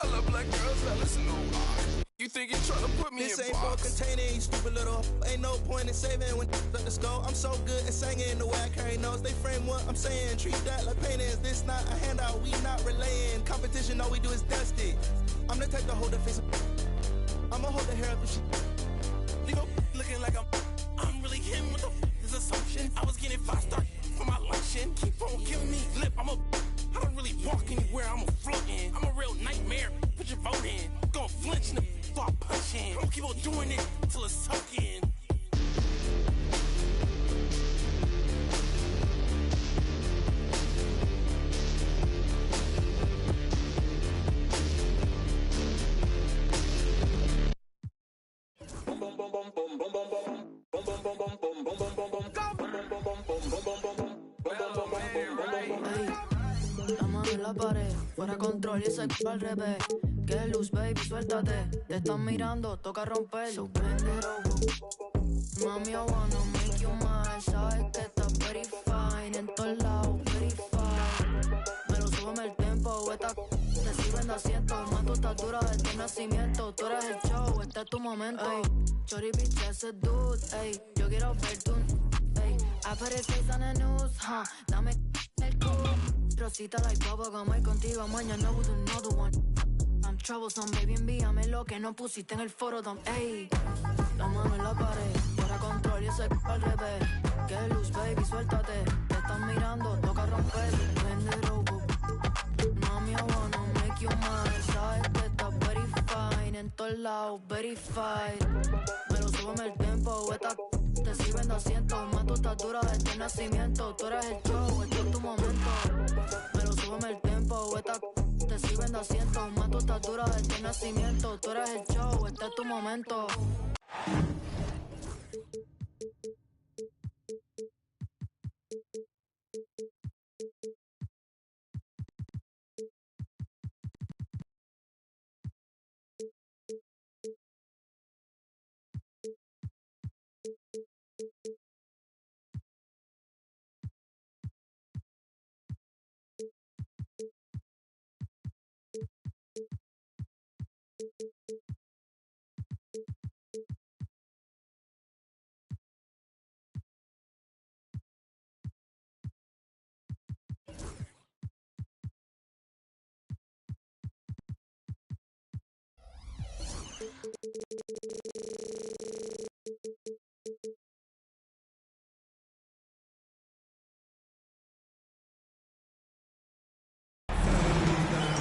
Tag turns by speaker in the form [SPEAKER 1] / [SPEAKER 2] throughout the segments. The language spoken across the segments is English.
[SPEAKER 1] I love black girls, I listen to you think you're trying to put me
[SPEAKER 2] this
[SPEAKER 1] in
[SPEAKER 2] ain't
[SPEAKER 1] box.
[SPEAKER 2] for containing, you stupid little. Ain't no point in saving when at the skull. I'm so good at singing the way I carry notes. They frame what I'm saying, treat that like pain is. This not a handout, we not relaying. Competition, all we do is dust it. I'm the type to hold the face. I'ma hold the hair up and shit. You go looking like I'm really him with this assumption. I was getting 5-star for my luncheon. Keep on giving me lip. I don't really walk anywhere. I'm a floating. I'm a real nightmare. Put your vote in. Gonna flinch in the start punching. I'm gonna keep on doing it till it's sucking.
[SPEAKER 3] La mano en la pared, fuera control y ese al revés. Que luz, baby, suéltate. Te están mirando, toca romper. So bend it over. Mami, I wanna make you mine. Sabes que estás very fine. En todos lados, very fine. Me lo súbeme el tempo. Te sirven de asiento. Más tu estatura desde el nacimiento. Tú eres el show, este es tu momento. Ey, Chori, bitch, ese dude. Ey, yo quiero ver tu. Ey, apareces en el news. Dame el culo. Rosita like bubblegum. Hoy contigo, mañana with another one. I'm troublesome, baby, envíame lo que no pusiste en el foro. Ey, la mano en la pared, fuera control y ese al revés. Que luz, baby, suéltate. Te están mirando, toca romper. Bend it over. Mami, I wanna make you mine. Sabes que estás very fine. En todos lados, very fine. Me lo súbeme el tempo. Te sirven de asiento. Más tu estatura desde el nacimiento. Tú eres el show, este es tu momento. Me lo súbeme el tempo. Te sirven de asiento. Más tu estatura desde el nacimiento. Tú eres el show, este es tu momento.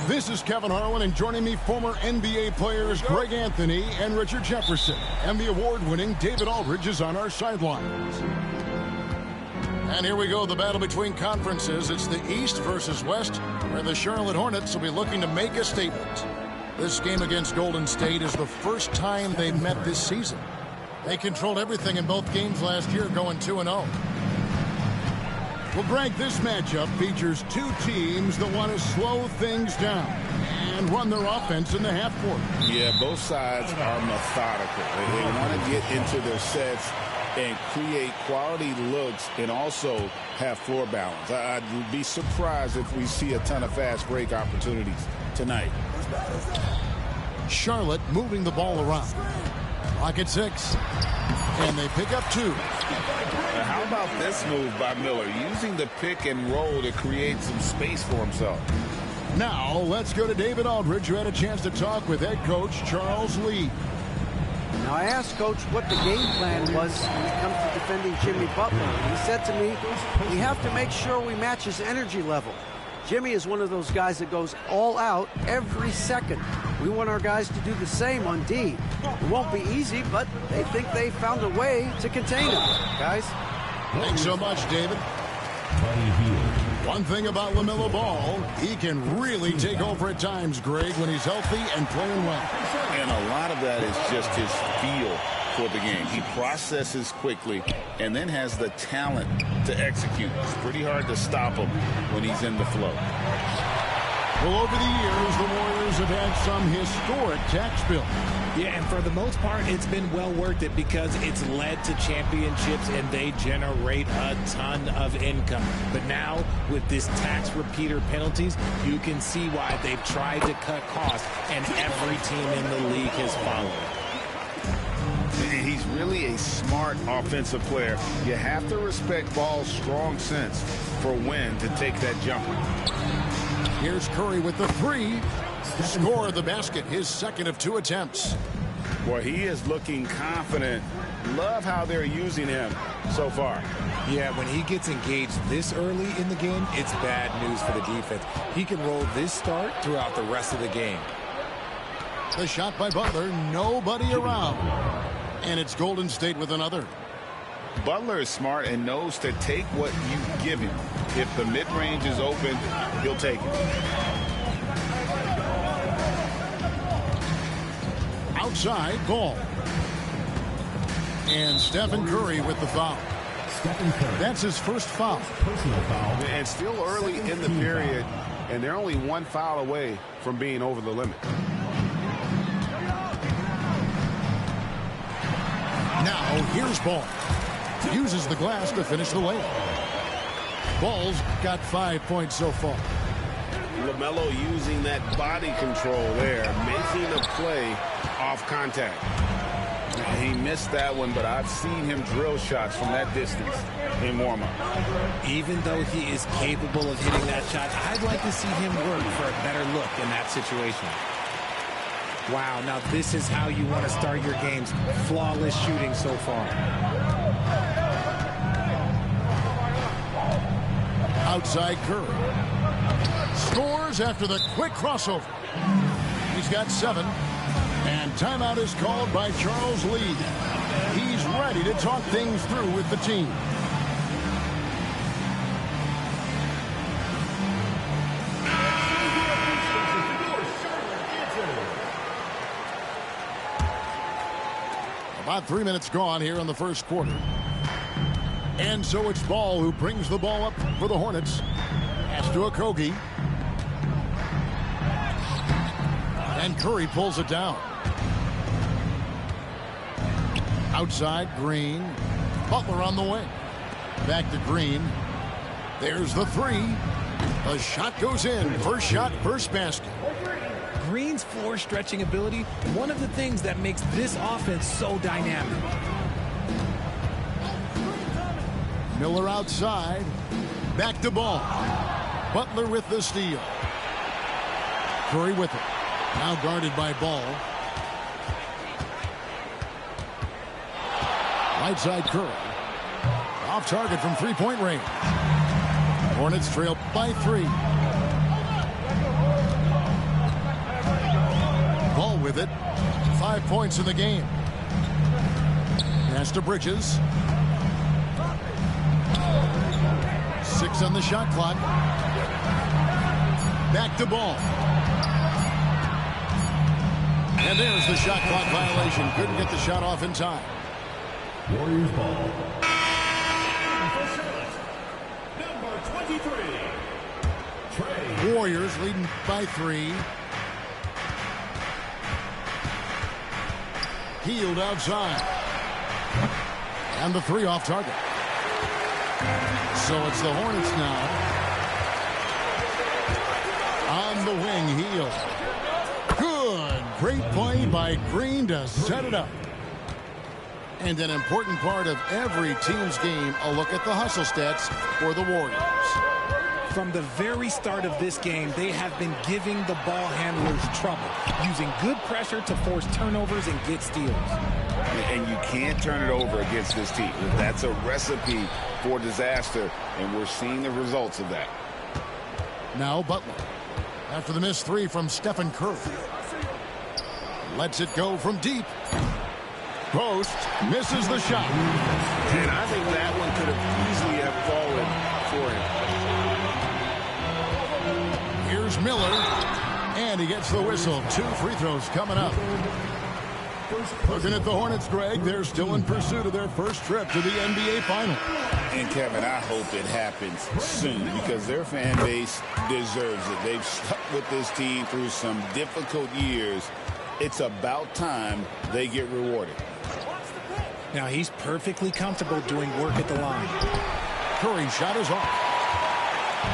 [SPEAKER 4] This is Kevin Harlan, and joining me, former NBA players Greg Anthony and Richard Jefferson. And the award-winning David Aldridge is on our sidelines. And here we go, the battle between conferences. It's the East versus West, where the Charlotte Hornets will be looking to make a statement. This game against Golden State is the first time they've met this season. They controlled everything in both games last year, going 2-0. Well, Greg, this matchup features two teams that want to slow things down and run their offense in the half court.
[SPEAKER 5] Yeah, both sides are methodical. They want to get into their sets and create quality looks and also have floor balance. I'd be surprised if we see a ton of fast break opportunities tonight.
[SPEAKER 4] Charlotte moving the ball around. Clock at 6. And they pick up 2.
[SPEAKER 5] How about this move by Miller, using the pick and roll to create some space for himself?
[SPEAKER 4] Now, let's go to David Aldridge, who had a chance to talk with head coach Charles Lee.
[SPEAKER 6] Now, I asked Coach what the game plan was when it comes to defending Jimmy Butler. He said to me, we have to make sure we match his energy level. Jimmy is one of those guys that goes all out every second. We want our guys to do the same on D. It won't be easy, but they think they found a way to contain him. Guys?
[SPEAKER 4] Thanks so much, David. One thing about LaMelo Ball, he can really take over at times, Greg, when he's healthy and playing well.
[SPEAKER 5] And a lot of that is just his feel for the game. He processes quickly and then has the talent to execute. It's pretty hard to stop him when he's in the flow.
[SPEAKER 4] Well, over the years, the Warriors Warriors have had some historic tax bills.
[SPEAKER 7] Yeah, and for the most part, it's been well worth it because it's led to championships and they generate a ton of income. But now, with this tax repeater penalties, you can see why they've tried to cut costs, and every team in the league has followed.
[SPEAKER 5] He's really a smart offensive player. You have to respect Ball's strong sense for when to take that jumper.
[SPEAKER 4] Here's Curry with the three. Score the basket, his second of 2 attempts.
[SPEAKER 5] Boy, he is looking confident. Love how they're using him so far.
[SPEAKER 7] Yeah, when he gets engaged this early in the game, it's bad news for the defense. He can roll this start throughout the rest of the game.
[SPEAKER 4] The shot by Butler, nobody around. And it's Golden State with another.
[SPEAKER 5] Butler is smart and knows to take what you give him. If the mid-range is open, he'll take it.
[SPEAKER 4] Outside, Ball. And Stephen Curry with the foul. That's his first foul.
[SPEAKER 8] Personal foul.
[SPEAKER 5] And still early in the period, and they're only 1 foul away from being over the limit.
[SPEAKER 4] Now, here's Ball. Uses the glass to finish the layup. Ball's got 5 points so far.
[SPEAKER 5] LaMelo using that body control there, making a play off contact. He missed that one, but I've seen him drill shots from that distance in warm-up.
[SPEAKER 7] Even though he is capable of hitting that shot, I'd like to see him work for a better look in that situation. Wow, now this is how you want to start your games. Flawless shooting so far.
[SPEAKER 4] Outside Curry. Scores after the quick crossover. He's got 7. And timeout is called by Charles Lee. He's ready to talk things through with the team. About 3 minutes gone here in the first quarter. And so it's Ball who brings the ball up for the Hornets. Pass to Okogie. And Curry pulls it down. Outside, Green. Butler on the wing. Back to Green. There's the three. The shot goes in. First shot, first basket.
[SPEAKER 7] Green's floor stretching ability, one of the things that makes this offense so dynamic.
[SPEAKER 4] Miller outside. Back to Ball. Butler with the steal. Curry with it. Now guarded by Ball. Right side Curry. Off target from three-point range. Hornets trail by 3. Ball with it. 5 points in the game. Pass to Bridges. 6 on the shot clock. Back to Ball. And there's the shot clock violation. Couldn't get the shot off in time.
[SPEAKER 8] Warriors ball. Number 23. Trey.
[SPEAKER 4] Warriors leading by 3. Healed outside. And the 3 off target. So it's the Hornets now. On the wing, Healed. Good. Great play by Green to set it up. And an important part of every team's game, a look at the hustle stats for the Warriors.
[SPEAKER 7] From the very start of this game, they have been giving the ball handlers trouble, using good pressure to force turnovers and get steals.
[SPEAKER 5] And you can't turn it over against this team. That's a recipe for disaster, and we're seeing the results of that.
[SPEAKER 4] Now Butler. After the missed 3 from Stephen Curry. Lets it go from deep. Post. Misses the shot.
[SPEAKER 5] And I think that one could have easily have fallen for him.
[SPEAKER 4] Here's Miller. And he gets the whistle. 2 free throws coming up. Looking at the Hornets, Greg, they're still in pursuit of their first trip to the NBA Finals.
[SPEAKER 5] And, Kevin, I hope it happens soon because their fan base deserves it. They've stuck with this team through some difficult years. It's about time they get rewarded.
[SPEAKER 7] Now, he's perfectly comfortable doing work at the line.
[SPEAKER 4] Curry's shot is off.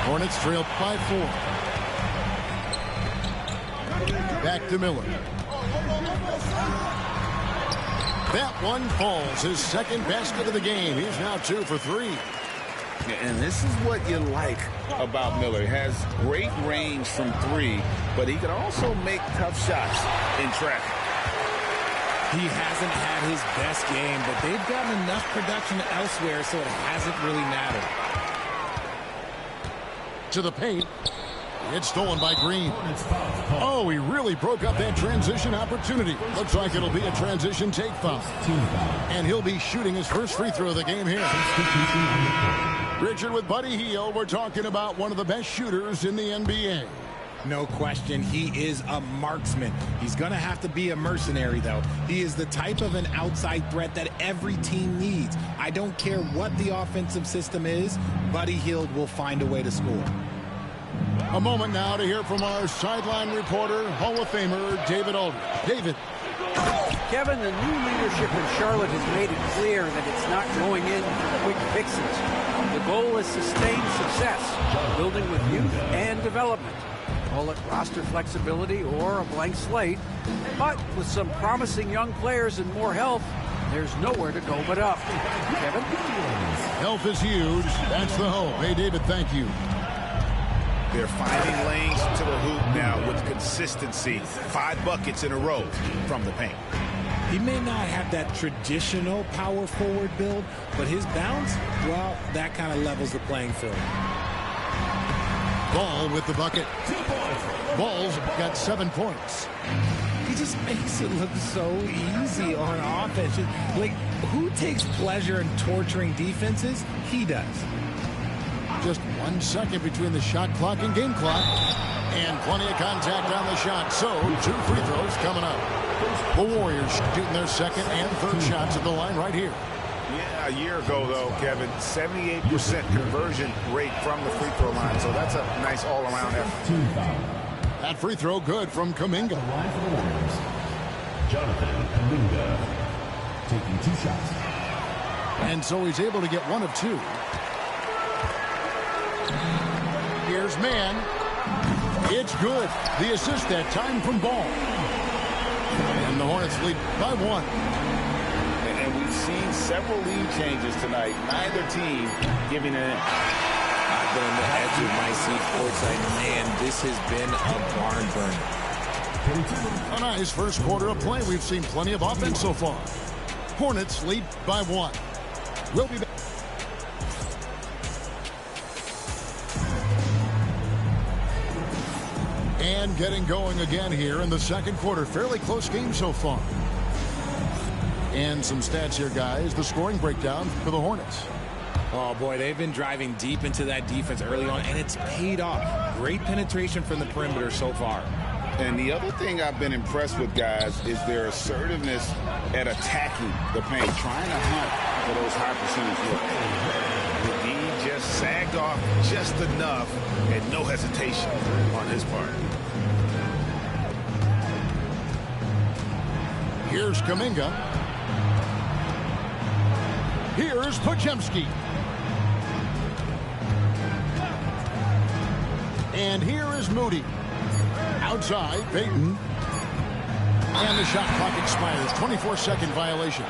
[SPEAKER 4] Hornets trail by 4. Back to Miller. That one falls. His second basket of the game. He's now 2 for 3.
[SPEAKER 5] And this is what you like about Miller. He has great range from 3, but he can also make tough shots in traffic.
[SPEAKER 7] He hasn't had his best game, but they've gotten enough production elsewhere, so it hasn't really mattered.
[SPEAKER 4] To the paint. It's stolen by Green. Oh, he really broke up that transition opportunity. Looks like it'll be a transition take foul. And he'll be shooting his first free throw of the game here. Richard, with Buddy Hield, we're talking about one of the best shooters in the NBA.
[SPEAKER 7] No question, he is a marksman. He's going to have to be a mercenary, though. He is the type of an outside threat that every team needs. I don't care what the offensive system is, Buddy Hield will find a way to score.
[SPEAKER 4] A moment now to hear from our sideline reporter, Hall of Famer David Aldridge. David.
[SPEAKER 6] Kevin, the new leadership in Charlotte has made it clear that it's not going in for quick fixes. The goal is sustained success, building with youth and development. Call it roster flexibility or a blank slate. But with some promising young players and more health, there's nowhere to go but up. Kevin?
[SPEAKER 4] Health is huge. That's the hope. Hey, David, thank you.
[SPEAKER 5] They're finding lanes to the hoop now with consistency. 5 buckets in a row from the paint.
[SPEAKER 7] He may not have that traditional power forward build, but his bounce, well, that kind of levels the playing field.
[SPEAKER 4] Ball with the bucket. Ball's got 7 points.
[SPEAKER 7] He just makes it look so easy on offense. Like, who takes pleasure in torturing defenses? He does.
[SPEAKER 4] Just 1 second between the shot clock and game clock. And plenty of contact on the shot. So, 2 free throws coming up. The Warriors shooting their second and third shots at the line right here.
[SPEAKER 5] Yeah, a year ago, though, Kevin, 78% conversion rate from the free throw line. So that's a nice all-around effort.
[SPEAKER 4] That free throw good from Kuminga.
[SPEAKER 8] Line for the Warriors. Jonathan Kuminga taking 2 shots.
[SPEAKER 4] And so he's able to get 1 of 2. Here's man. It's good. The assist that time from Ball. And the Hornets lead by 1.
[SPEAKER 5] And we've seen several lead changes tonight. Neither team giving it in.
[SPEAKER 7] I've been on the edge of my seat courtside. Man, this has been a barn burner.
[SPEAKER 4] A nice first quarter of play. We've seen plenty of offense so far. Hornets lead by 1. We'll be back. And getting going again here in the second quarter. Fairly close game so far. And some stats here, guys. The scoring breakdown for the Hornets.
[SPEAKER 7] Oh, boy, they've been driving deep into that defense early on, and it's paid off. Great penetration from the perimeter so far.
[SPEAKER 5] And the other thing I've been impressed with, guys, is their assertiveness at attacking the paint, trying to hunt for those high percentage looks. The D just sagged off just enough and no hesitation on his part.
[SPEAKER 4] Here's Kuminga. Here's Podziemski. And here is Moody. Outside, Payton. And the shot clock expires. 24-second violation.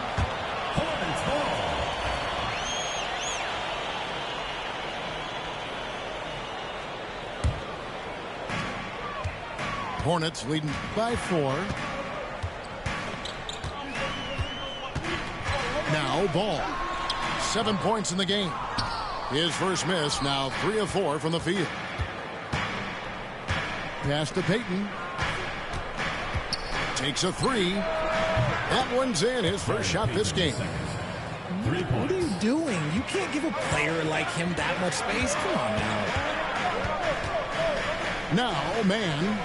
[SPEAKER 4] Hornets leading by 4. Now Ball. 7 points in the game. His first miss, now 3 of 4 from the field. Pass to Payton. Takes a 3. That one's in. His first shot this game.
[SPEAKER 7] What are you doing? You can't give a player like him that much space. Come on now.
[SPEAKER 4] Now, man.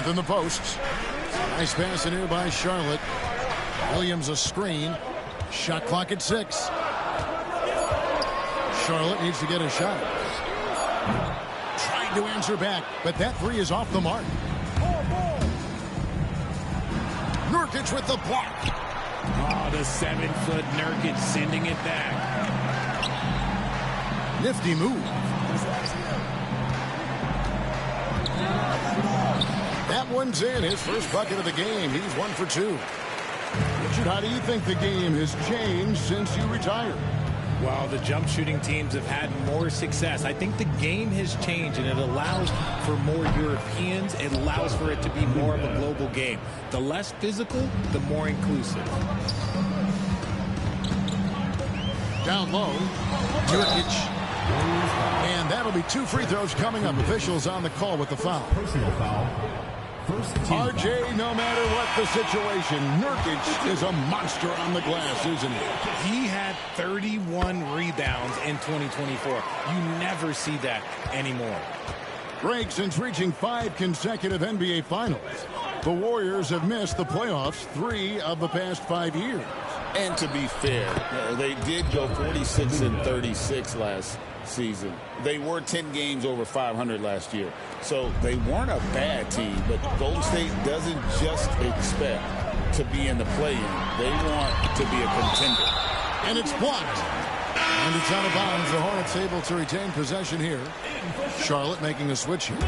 [SPEAKER 4] Strengthen the posts. Nice pass in here by Charlotte. Williams a screen. Shot clock at 6. Charlotte needs to get a shot. Trying to answer back, but that three is off the mark. Nurkic with the block.
[SPEAKER 7] Oh, the 7-foot Nurkic sending it back.
[SPEAKER 4] Nifty move. That one's in. His first bucket of the game. He's 1 for 2. Richard, how do you think the game has changed since you retired?
[SPEAKER 7] Well, the jump shooting teams have had more success. I think the game has changed, and it allows for more Europeans. It allows for it to be more of a global game. The less physical, the more inclusive.
[SPEAKER 4] Down low, Nurkic. And that'll be 2 free throws coming up. Officials on the call with the foul.
[SPEAKER 8] Personal foul.
[SPEAKER 4] RJ, no matter what the situation, Nurkic is a monster on the glass, isn't he?
[SPEAKER 7] He had 31 rebounds in 2024. You never see that anymore.
[SPEAKER 4] Greg, since reaching 5 consecutive NBA Finals, the Warriors have missed the playoffs 3 of the past 5 years.
[SPEAKER 5] And to be fair, they did go 46-36 last season. They were 10 games over 500 last year. So they weren't a bad team, but Golden State doesn't just expect to be in the play-in. They want to be a contender.
[SPEAKER 4] And it's blocked. And it's out of bounds. The Hornets able to retain possession here. Charlotte making a switch here.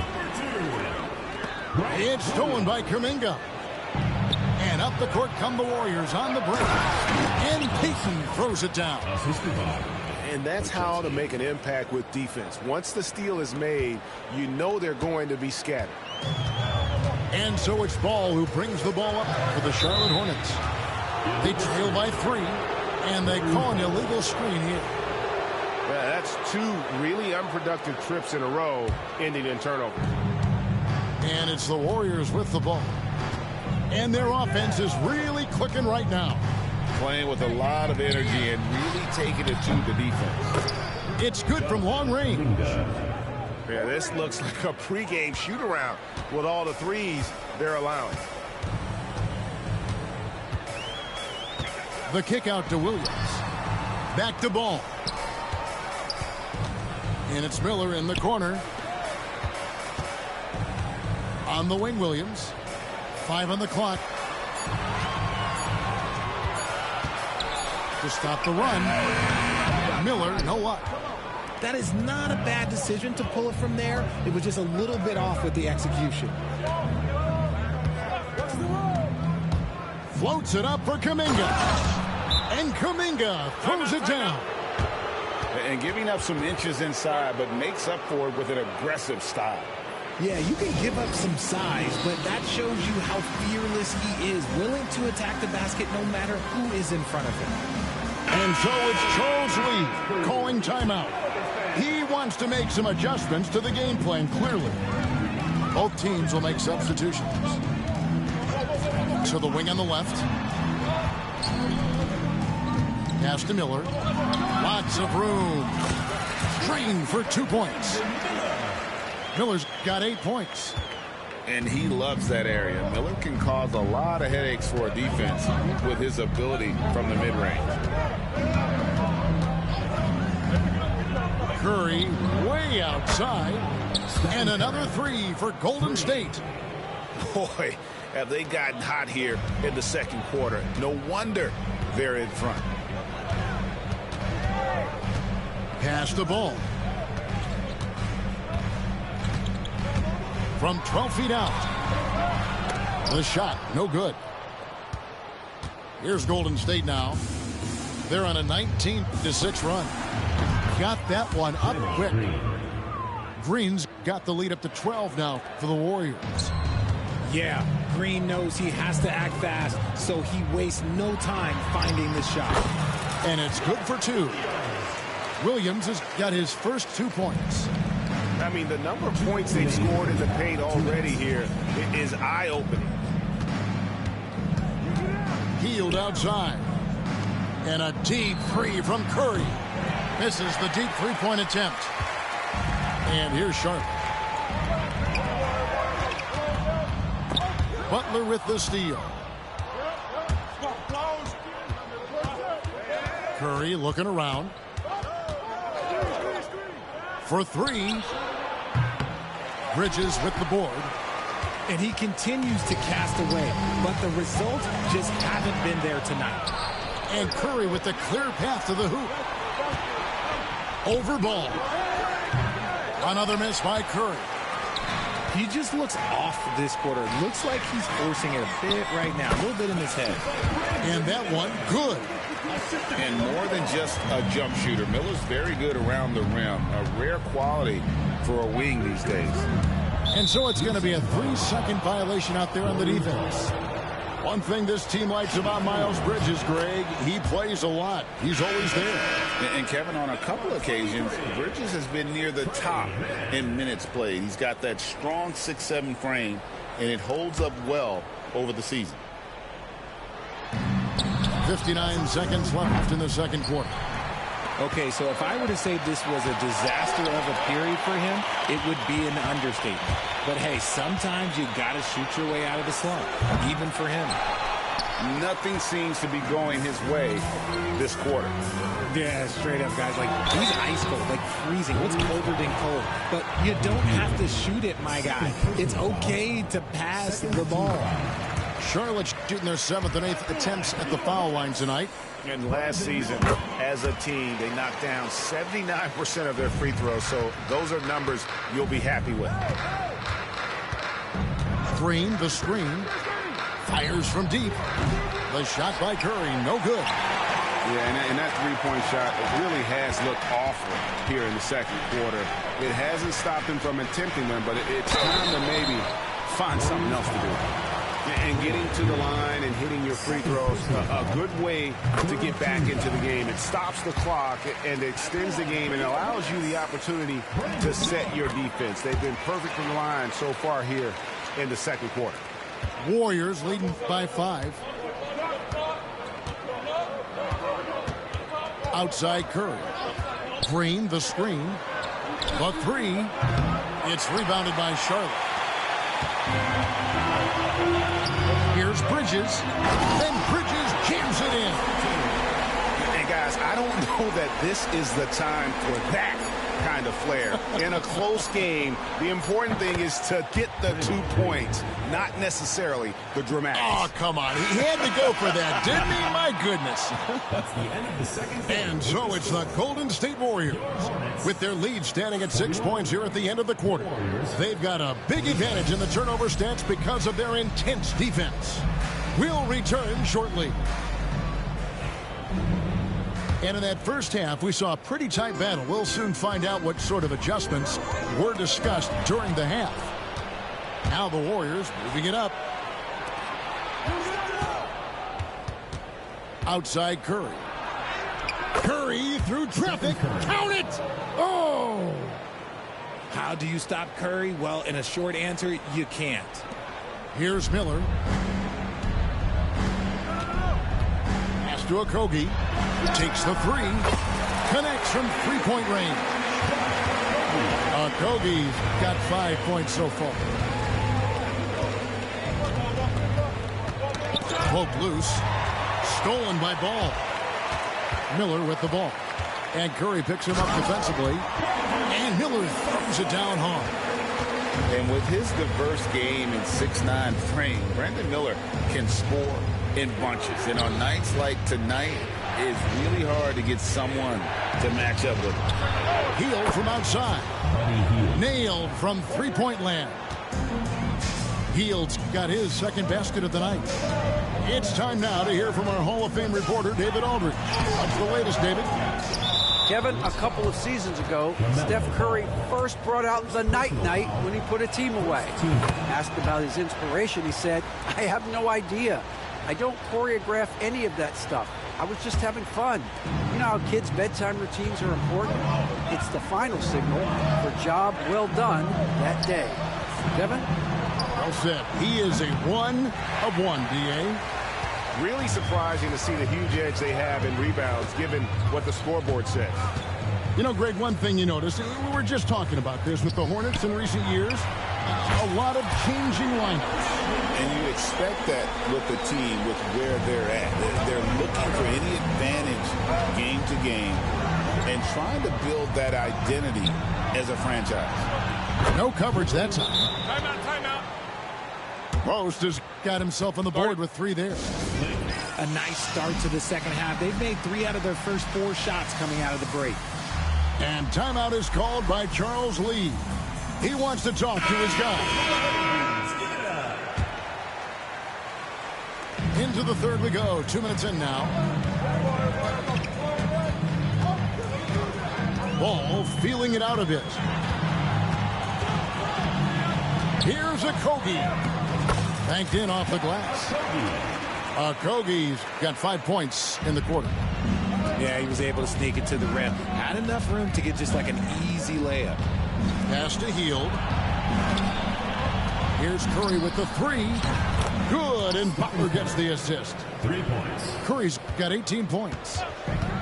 [SPEAKER 4] It's stolen by Kuminga. And up the court come the Warriors on the break. And Payton throws it down.
[SPEAKER 9] And that's how to make an impact with defense. Once the steal is made, you know they're going to be scattered.
[SPEAKER 4] And so it's Ball who brings the ball up for the Charlotte Hornets. They trail by 3, and they call an illegal screen here.
[SPEAKER 9] Yeah, that's 2 really unproductive trips in a row, ending in turnover.
[SPEAKER 4] And it's the Warriors with the ball. And their offense is really clicking right now.
[SPEAKER 5] Playing with a lot of energy and really taking it to the defense.
[SPEAKER 4] It's good from long range.
[SPEAKER 9] Yeah, this looks like a pregame shoot-around with all the threes they're allowing.
[SPEAKER 4] The kick out to Williams. Back to Ball. And it's Miller in the corner. On the wing, Williams. 5 on the clock. To stop the run. Miller, no luck.
[SPEAKER 7] That is not a bad decision to pull it from there. It was just a little bit off with the execution.
[SPEAKER 4] Floats it up for Kuminga. And Kuminga throws it down.
[SPEAKER 5] And giving up some inches inside, but makes up for it with an aggressive style.
[SPEAKER 7] Yeah, you can give up some size, but that shows you how fearless he is, willing to attack the basket no matter who is in front of him.
[SPEAKER 4] And so it's Charles Lee calling timeout. He wants to make some adjustments to the game plan, clearly. Both teams will make substitutions. To the wing on the left. Pass to Miller. Lots of room. Drained for 2 points. Miller's got 8 points.
[SPEAKER 5] And he loves that area. Miller can cause a lot of headaches for a defense with his ability from the mid-range.
[SPEAKER 4] Curry way outside. And another 3 for Golden State.
[SPEAKER 5] Boy, have they gotten hot here in the second quarter. No wonder they're in front.
[SPEAKER 4] Pass the ball. From 12 feet out. The shot, no good. Here's Golden State now. They're on a 19-6 run. Got that one up quick. Green's got the lead up to 12 now for the Warriors.
[SPEAKER 7] Yeah, Green knows he has to act fast, so he wastes no time finding the shot.
[SPEAKER 4] And it's good for 2. Williams has got his first 2 points.
[SPEAKER 9] I mean, the number of points they've scored in the paint already here is eye-opening.
[SPEAKER 4] Healed outside. And a deep 3 from Curry. Misses the deep 3-point attempt. And here's Sharp. Butler with the steal. Curry looking around. For three. Bridges with the board.
[SPEAKER 7] And he continues to cast away, but the results just haven't been there tonight.
[SPEAKER 4] And Curry with the clear path to the hoop. Over ball. Another miss by Curry.
[SPEAKER 7] He just looks off this quarter. Looks like he's forcing it a bit right now, a little bit in his head.
[SPEAKER 4] And that one, good.
[SPEAKER 5] And more than just a jump shooter, Miller's very good around the rim. A rare quality for a wing these days.
[SPEAKER 4] And so it's going to be a 3-second violation out there on the defense. One thing this team likes about Miles Bridges, Greg, he plays a lot. He's always there.
[SPEAKER 5] And Kevin, on a couple occasions, Bridges has been near the top in minutes played. He's got that strong 6'7" frame, and it holds up well over the season.
[SPEAKER 4] 59 seconds left in the second quarter.
[SPEAKER 7] Okay, so if I were to say this was a disaster of a period for him, it would be an understatement. But hey, sometimes you got to shoot your way out of the slump, even for him.
[SPEAKER 5] Nothing seems to be going his way this quarter.
[SPEAKER 7] Yeah, straight up, guys. Like, he's ice cold, like freezing. What's colder than cold? But you don't have to shoot it, my guy. It's okay to pass the ball.
[SPEAKER 4] Charlotte shooting their 7th and 8th attempts at the foul line tonight.
[SPEAKER 9] And last season, as a team, they knocked down 79% of their free throws. So those are numbers you'll be happy with.
[SPEAKER 4] Green, the screen. Fires from deep. The shot by Curry, no good.
[SPEAKER 9] Yeah, and that three-point shot, it really has looked awful here in the second quarter. It hasn't stopped him from attempting them, but it's time to maybe find something else to do. And getting to the line and hitting your free throws, a good way to get back into the game. It stops the clock and extends the game and allows you the opportunity to set your defense. They've been perfect from the line so far here in the second quarter.
[SPEAKER 4] Warriors leading by 5. Outside Curry. Green, the screen. The three. It's rebounded by Charlotte. Here's Bridges. Then Bridges jams it in.
[SPEAKER 9] And guys, I don't know that this is the time for that kind of flair. In a close game, the important thing is to get the 2 points, not necessarily the dramatics.
[SPEAKER 4] Oh, come on. He had to go for that, didn't he? My goodness.
[SPEAKER 8] That's the end of the second quarter.
[SPEAKER 4] And so it's the Golden State Warriors. With their lead standing at 6 points here at the end of the quarter. They've got a big advantage in the turnover stats because of their intense defense. We'll return shortly. And in that first half, we saw a pretty tight battle. We'll soon find out what sort of adjustments were discussed during the half. Now the Warriors moving it up. Outside Curry. Curry through traffic. Count it! Oh!
[SPEAKER 7] How do you stop Curry? Well, in a short answer, you can't.
[SPEAKER 4] Here's Miller. Pass to Okogie. Takes the three. Connects from three-point range. Okogie's got 5 points so far. Poke loose. Stolen by Ball. Miller with the ball. And Curry picks him up defensively. And Miller throws it down hard.
[SPEAKER 5] And with his diverse game and 6'9" frame, Brandon Miller can score in bunches. And on nights like tonight, it's really hard to get someone to match up with him.
[SPEAKER 4] Heel from outside. Nailed from three-point land. Heald's got his second basket of the night. It's time now to hear from our Hall of Fame reporter, David Aldridge. What's the latest, David?
[SPEAKER 6] Kevin, a couple of seasons ago, Steph Curry first brought out the night-night when he put a team away. Asked about his inspiration, he said, "I have no idea. I don't choreograph any of that stuff. I was just having fun." You know how kids' bedtime routines are important? It's the final signal for job well done that day. Kevin?
[SPEAKER 4] Well said. He is a 1 of 1, D.A.
[SPEAKER 9] Really surprising to see the huge edge they have in rebounds, given what the scoreboard says.
[SPEAKER 4] You know, Greg, one thing you notice, we were just talking about this with the Hornets in recent years. A lot of changing lineups.
[SPEAKER 5] And you expect that with the team, with where they're at. They're looking for any advantage game to game and trying to build that identity as a franchise.
[SPEAKER 4] No coverage that time.
[SPEAKER 1] Timeout.
[SPEAKER 4] Most has got himself on the board with 3 there.
[SPEAKER 7] A nice start to the second half. They've made 3 out of their first 4 shots coming out of the break.
[SPEAKER 4] And timeout is called by Charles Lee. He wants to talk to his guy. Into the third we go. 2 minutes in now. Ball feeling it out a bit. Here's a Kogi. Banked in off the glass. Kogi's got 5 points in the quarter.
[SPEAKER 7] Yeah, he was able to sneak it to the rim. Had enough room to get just like an easy layup.
[SPEAKER 4] Pass to Hield. Here's Curry with the 3. Good, and Butler gets the assist.
[SPEAKER 8] 3 points.
[SPEAKER 4] Curry's got 18 points.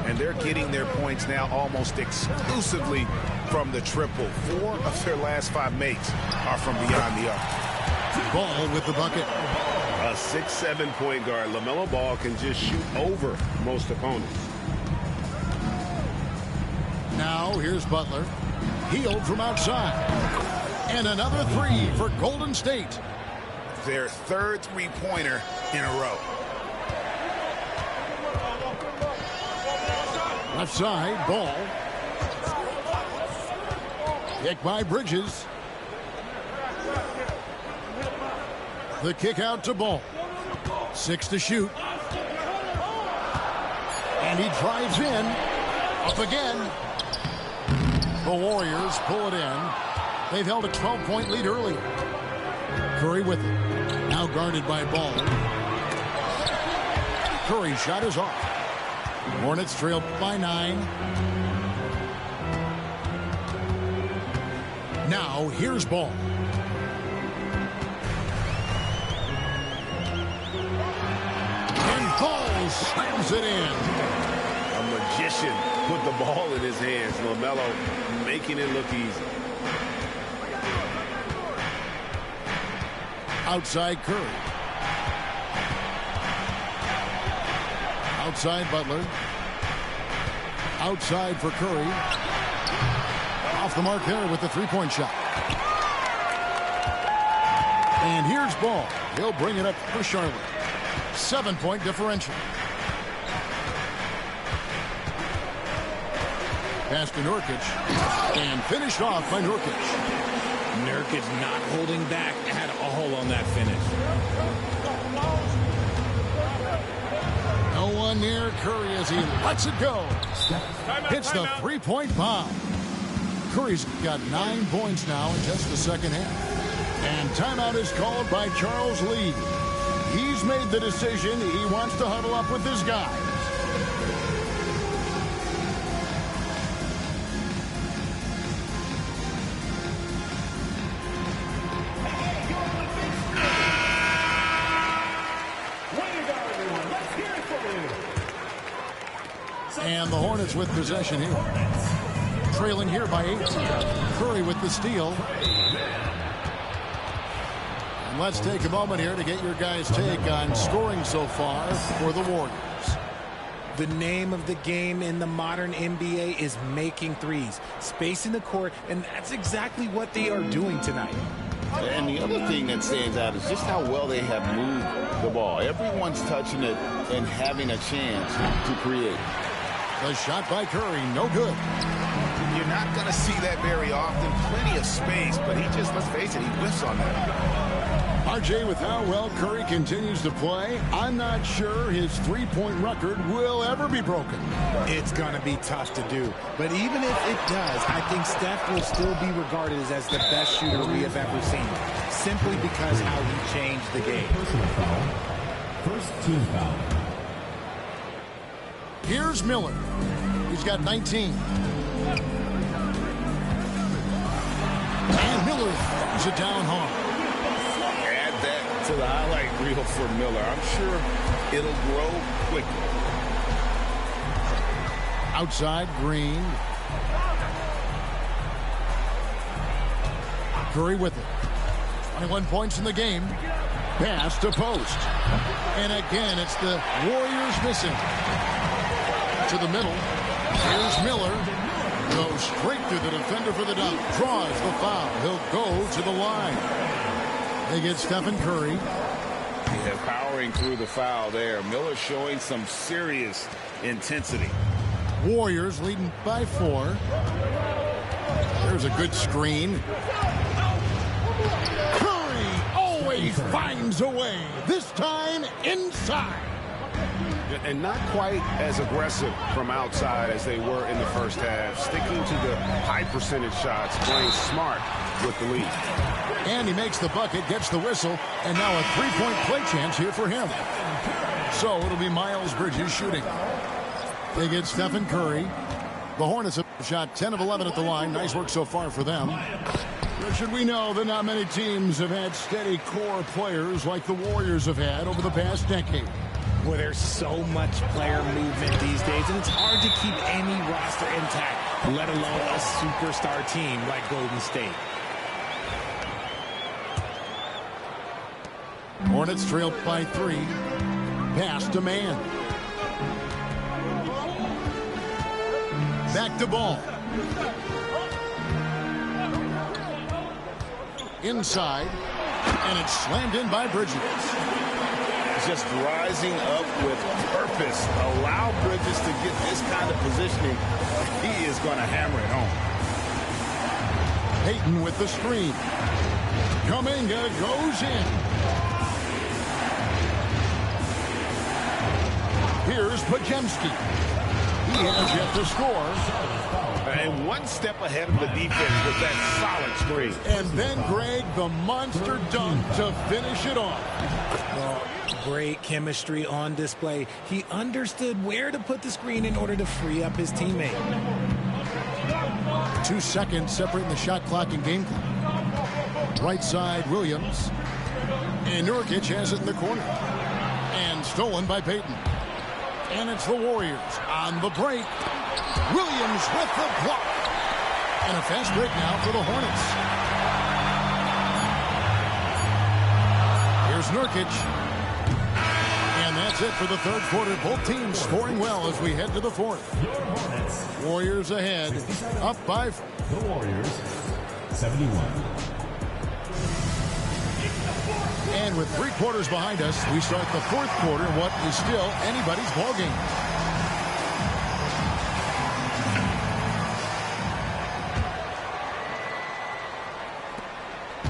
[SPEAKER 9] And they're getting their points now almost exclusively from the triple. 4 of their last 5 makes are from beyond the arc.
[SPEAKER 4] Ball with the bucket.
[SPEAKER 10] A 6'7" point guard, LaMelo Ball can just shoot over most opponents.
[SPEAKER 4] Now here's Butler. Hield from outside. And another 3 for Golden State.
[SPEAKER 5] Their third three-pointer in a row.
[SPEAKER 4] Left side, Ball. Kick by Bridges. The kick out to Ball. 6 to shoot. And he drives in. Up again. The Warriors pull it in. They've held a 12-point lead earlier. Curry with it. Now guarded by Ball. Curry's shot is off. Hornets trail by 9. Now here's Ball. And Ball slams it in.
[SPEAKER 10] A magician put the ball in his hands. LaMelo making it look easy.
[SPEAKER 4] Outside Curry. Outside Butler. Outside for Curry. Off the mark there with the three-point shot. And here's Ball. He'll bring it up for Charlotte. 7-point differential. Pass to Nurkic. And finished off by Nurkic.
[SPEAKER 7] Nurkic not holding back at all on that finish.
[SPEAKER 4] No one near Curry as he lets it go. Hits the three-point bomb. Curry's got 9 points now in just the second half. And timeout is called by Charles Lee. He's made the decision. He wants to huddle up with his guys. And the Hornets with possession here. Trailing here by 8. Curry with the steal. And let's take a moment here to get your guys' take on scoring so far for the Warriors.
[SPEAKER 7] The name of the game in the modern NBA is making threes, spacing the court, and that's exactly what they are doing tonight.
[SPEAKER 5] And the other thing that stands out is just how well they have moved the ball. Everyone's touching it and having a chance to create.
[SPEAKER 4] The shot by Curry, no good.
[SPEAKER 5] You're not going to see that very often. Plenty of space, but he just, let's face it, he whiffs on that.
[SPEAKER 4] RJ, with how well Curry continues to play, I'm not sure his three-point record will ever be broken.
[SPEAKER 7] It's going to be tough to do. But even if it does, I think Steph will still be regarded as the best shooter we have ever seen, simply because how he changed the game.
[SPEAKER 8] Personal foul. First team foul.
[SPEAKER 4] Here's Miller. He's got 19. And Miller throws it down hard.
[SPEAKER 5] Add that to the highlight reel for Miller. I'm sure it'll grow quickly.
[SPEAKER 4] Outside, Green. Curry with it. 21 points in the game. Pass to post. And again, it's the Warriors missing. To the middle. Here's Miller. Goes straight through the defender for the dunk. Draws the foul. He'll go to the line. They get Stephen Curry.
[SPEAKER 5] Yeah, powering through the foul there. Miller showing some serious intensity.
[SPEAKER 4] Warriors leading by 4. There's a good screen. Curry always finds a way. This time inside.
[SPEAKER 9] And not quite as aggressive from outside as they were in the first half. Sticking to the high percentage shots, playing smart with the lead.
[SPEAKER 4] And he makes the bucket, gets the whistle, and now a three-point play chance here for him. So it'll be Miles Bridges shooting. They get Stephen Curry. The Hornets have shot 10 of 11 at the line. Nice work so far for them. Richard, we know that not many teams have had steady core players like the Warriors have had over the past decade.
[SPEAKER 7] Well, there's so much player movement these days, and it's hard to keep any roster intact, let alone a superstar team like Golden State.
[SPEAKER 4] Hornets trail by 3. Pass to man. Back to ball. Inside. And it's slammed in by Bridges.
[SPEAKER 5] Just rising up with purpose. Allow Bridges to get this kind of positioning. He is going to hammer it home.
[SPEAKER 4] Payton with the screen. Kuminga goes in. Here's Podziemski. He has yet to score.
[SPEAKER 5] And one step ahead of the defense with that solid screen.
[SPEAKER 4] And then Greg, the monster dunk to finish it off.
[SPEAKER 7] Well, great chemistry on display. He understood where to put the screen in order to free up his teammate.
[SPEAKER 4] 2 seconds separating the shot clock and game clock. Right side, Williams. And Nurkic has it in the corner. And stolen by Payton. And it's the Warriors on the break. Williams with the block. And a fast break now for the Hornets. Here's Nurkic. And that's it for the third quarter. Both teams scoring well as we head to the fourth. Warriors ahead. Up by...
[SPEAKER 8] The Warriors, 71.
[SPEAKER 4] And with 3 quarters behind us, we start the fourth quarter in what is still anybody's ball game.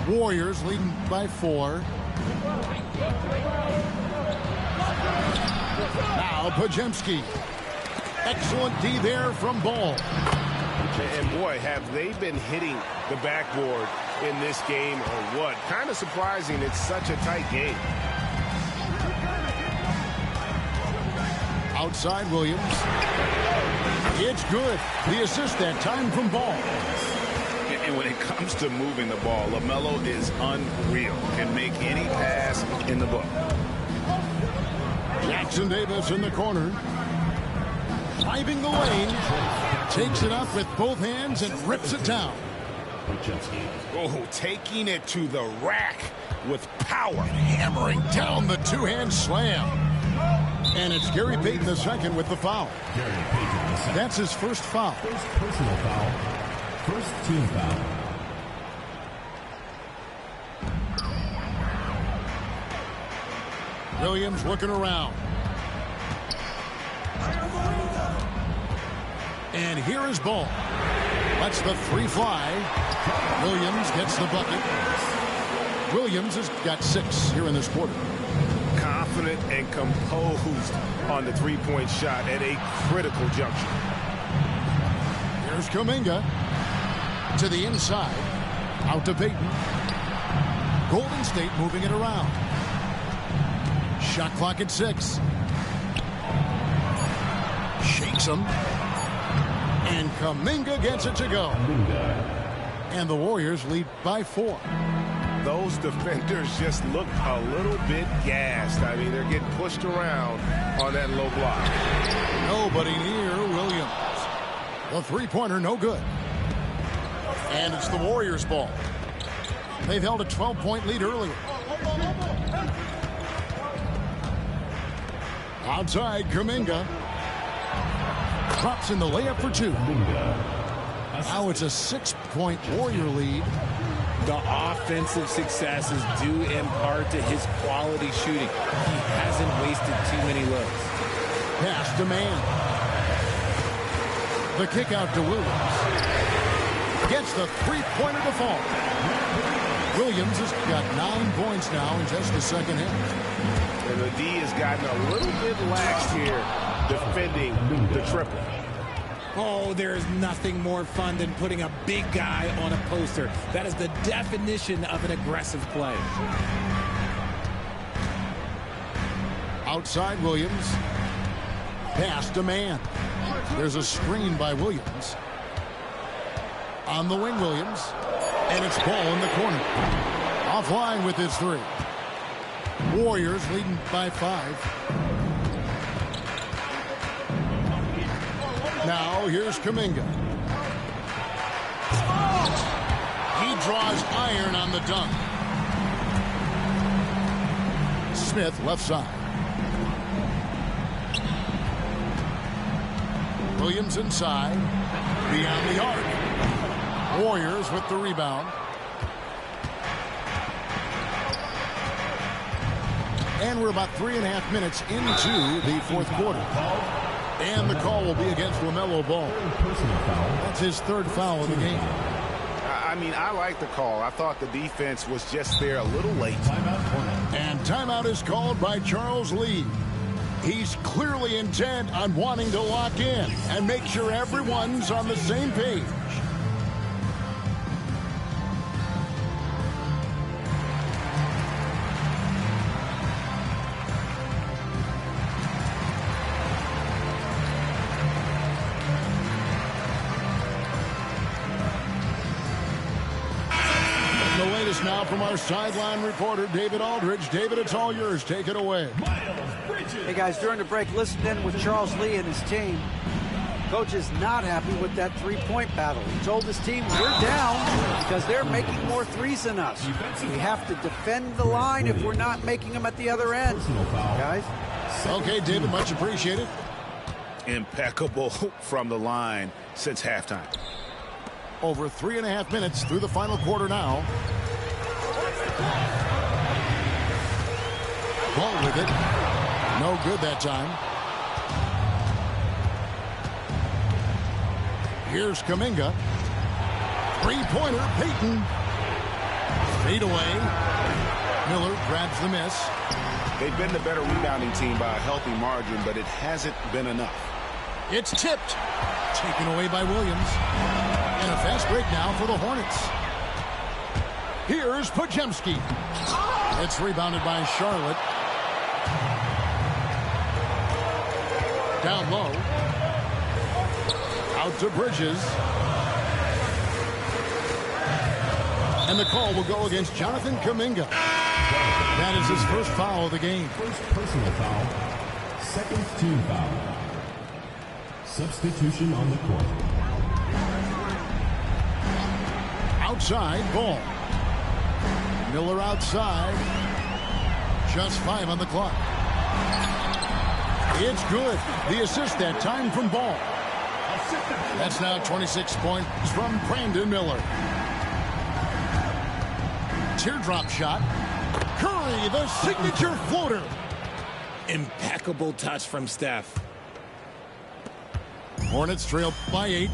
[SPEAKER 4] Warriors leading by 4. Now Podziemski. Excellent D there from Ball.
[SPEAKER 9] And boy, have they been hitting the backboard in this game or what? Kind of surprising. It's such a tight game.
[SPEAKER 4] Outside Williams. It's good. The assist that time from Ball.
[SPEAKER 5] And when it comes to moving the ball, LaMelo is unreal. Can make any pass in the book.
[SPEAKER 4] Jackson Davis in the corner. Driving the lane. Takes it up with both hands and rips it down.
[SPEAKER 5] Oh, taking it to the rack with power.
[SPEAKER 4] Hammering down the two-hand slam. And it's Gary Payton II with the foul. That's his first foul.
[SPEAKER 8] First personal foul. First team foul.
[SPEAKER 4] Williams looking around. And here is Ball. Lets the 3 fly. Williams gets the bucket. Williams has got 6 here in this quarter.
[SPEAKER 9] Confident and composed on the three-point shot at a critical juncture.
[SPEAKER 4] Here's Kuminga to the inside. Out to Payton. Golden State moving it around. Shot clock at 6. Shakes him. And Kuminga gets it to go. And the Warriors lead by 4.
[SPEAKER 9] Those defenders just look a little bit gassed. I mean, they're getting pushed around on that low block.
[SPEAKER 4] Nobody near Williams. The three-pointer, no good. And it's the Warriors' ball. They've held a 12-point lead earlier. Outside, Kuminga. Drops in the layup for two. Now it's a 6-point Warrior lead.
[SPEAKER 7] The offensive successes due in part to his quality shooting. He hasn't wasted too many looks.
[SPEAKER 4] Pass to man. The kick out to Williams. Gets the three-pointer to fall. Williams has got 9 points now in just the second half.
[SPEAKER 10] And the D has gotten a little bit lax here defending the triple.
[SPEAKER 7] Oh, there is nothing more fun than putting a big guy on a poster. That is the definition of an aggressive play.
[SPEAKER 4] Outside Williams. Pass to man. There's a screen by Williams. On the wing, Williams. And it's ball in the corner. Offline with his three. Warriors leading by 5. Now here's Kuminga. He draws iron on the dunk. Smith left side. Williams inside. Beyond the arc. Warriors with the rebound. And we're about 3.5 minutes into the fourth quarter. And the call will be against LaMelo Ball. That's his 3rd foul of the game.
[SPEAKER 10] I mean, I like the call. I thought the defense was just there a little late.
[SPEAKER 4] And timeout is called by Charles Lee. He's clearly intent on wanting to lock in and make sure everyone's on the same page. Now from our sideline reporter, David Aldridge. David, it's all yours. Take it away.
[SPEAKER 6] Hey, guys, during the break, listen in with Charles Lee and his team. Coach is not happy with that three-point battle. He told his team, we're down because they're making more threes than us. We have to defend the line if we're not making them at the other end. Guys?
[SPEAKER 4] Okay, David, much appreciated.
[SPEAKER 5] Impeccable from the line since halftime.
[SPEAKER 4] Over 3.5 minutes through the final quarter now. Ball with it. No good that time. Here's Kuminga. Three-pointer, Payton. Fade away. Miller grabs the miss.
[SPEAKER 5] They've been the better rebounding team by a healthy margin, but it hasn't been enough.
[SPEAKER 4] It's tipped. Taken away by Williams. And a fast break now for the Hornets. Here's Podziemski. It's rebounded by Charlotte. Down low. Out to Bridges. And the call will go against Jonathan Kuminga. That is his 1st foul of the game.
[SPEAKER 8] First personal foul. 2nd team foul. Substitution on the court.
[SPEAKER 4] Outside, Ball. Miller outside. Just 5 on the clock. It's good. The assist that time from Ball. That's now 26 points from Brandon Miller. Teardrop shot. Curry, the signature floater.
[SPEAKER 7] Impeccable touch from Steph.
[SPEAKER 4] Hornets trail by 8.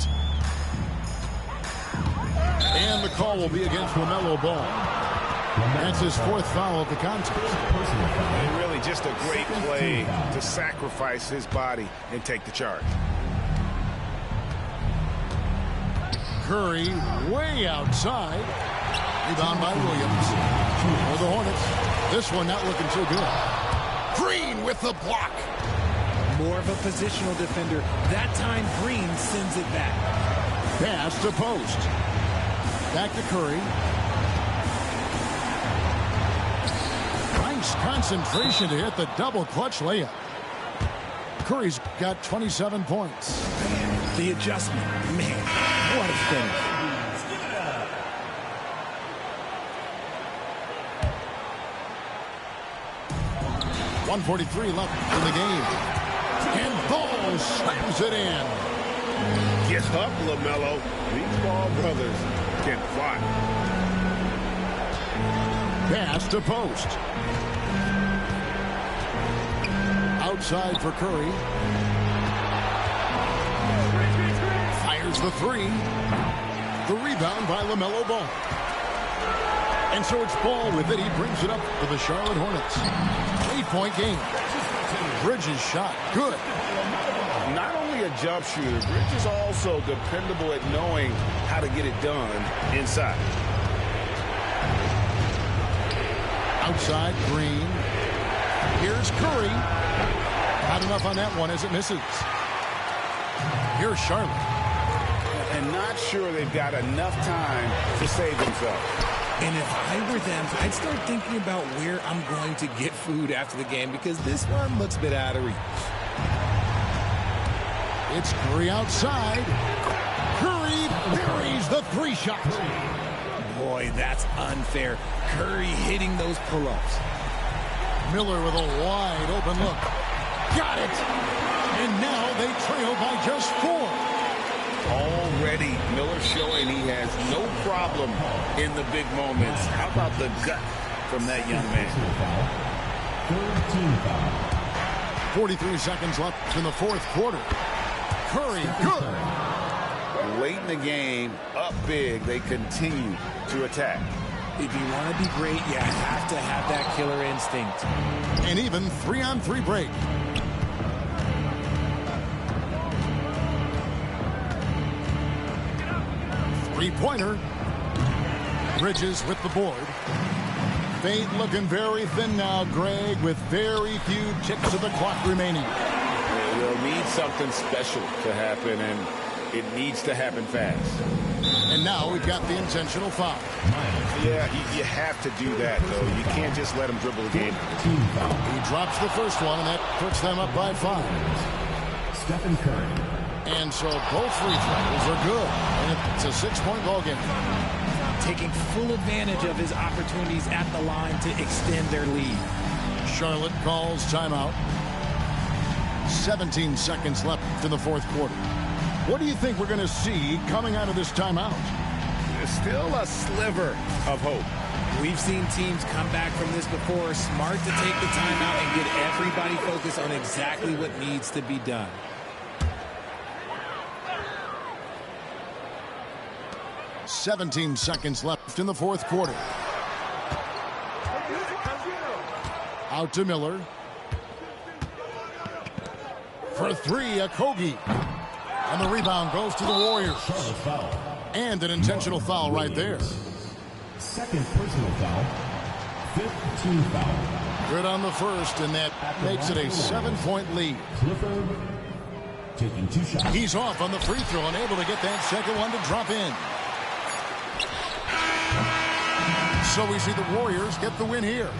[SPEAKER 4] And the call will be against LaMelo Ball. That's his 4th foul of the contest.
[SPEAKER 5] And really just a great play to sacrifice his body and take the charge.
[SPEAKER 4] Curry way outside. Rebound by Williams. For the Hornets. This one not looking too good. Green with the block.
[SPEAKER 7] More of a positional defender. That time Green sends it back.
[SPEAKER 4] Pass to post. Back to Curry. Nice concentration to hit the double clutch layup. Curry's got 27 points.
[SPEAKER 7] The adjustment. Man, what a finish.
[SPEAKER 4] 1:43 left in the game. And Ball slams it in.
[SPEAKER 10] Get up, LaMelo. These Ball brothers can fly.
[SPEAKER 4] Pass to post. Outside for Curry. Fires the three. The rebound by LaMelo Ball. And so it's Ball with it. He brings it up for the Charlotte Hornets. 8-point game. Bridges shot. Good.
[SPEAKER 5] Not only a jump shooter, Bridges is also dependable at knowing how to get it done inside.
[SPEAKER 4] Outside, Green. Here's Curry. Not enough on that one as it misses. Here's Charlotte.
[SPEAKER 5] And not sure they've got enough time to save themselves.
[SPEAKER 7] And if I were them, I'd start thinking about where I'm going to get food after the game because this one looks a bit out of reach.
[SPEAKER 4] It's Curry outside. Curry buries the three shot.
[SPEAKER 7] Boy, that's unfair. Curry hitting those pull-ups.
[SPEAKER 4] Miller with a wide open look. Got it. And now they trail by just 4.
[SPEAKER 5] Already, Miller showing he has no problem in the big moments. How about the gut from that young man?
[SPEAKER 4] 43 seconds left in the fourth quarter. Curry, good.
[SPEAKER 5] Late in the game, up big, they continue to attack.
[SPEAKER 7] If you want to be great, you have to have that killer instinct.
[SPEAKER 4] An even 3-on-3 break. Three-pointer. Bridges with the board. Fate looking very thin now, Greg, with very few ticks of the clock remaining.
[SPEAKER 5] They'll need something special to happen, and it needs to happen fast.
[SPEAKER 4] And now we've got the intentional foul.
[SPEAKER 5] Yeah, you have to do that, though. You can't just let him dribble the game.
[SPEAKER 4] He drops the first one, and that puts them up by 5.
[SPEAKER 8] Stephen Curry.
[SPEAKER 4] And so both free throws are good. And it's a 6-point ball game.
[SPEAKER 7] Taking full advantage of his opportunities at the line to extend their lead.
[SPEAKER 4] Charlotte calls timeout. 17 seconds left in the fourth quarter. What do you think we're going to see coming out of this timeout?
[SPEAKER 5] There's still a sliver of hope.
[SPEAKER 7] We've seen teams come back from this before. Smart to take the timeout and get everybody focused on exactly what needs to be done.
[SPEAKER 4] "17 seconds left in the fourth quarter. Out to Miller. For 3, Okogie. And the rebound goes to the Warriors. And an intentional foul right there.
[SPEAKER 8] Second personal foul. 5th team foul.
[SPEAKER 4] Good on the first, and that makes it a 7-point lead.
[SPEAKER 8] Clifford taking 2 shots.
[SPEAKER 4] He's off on the free throw and able to get that second one to drop in. So we see the Warriors get the win here.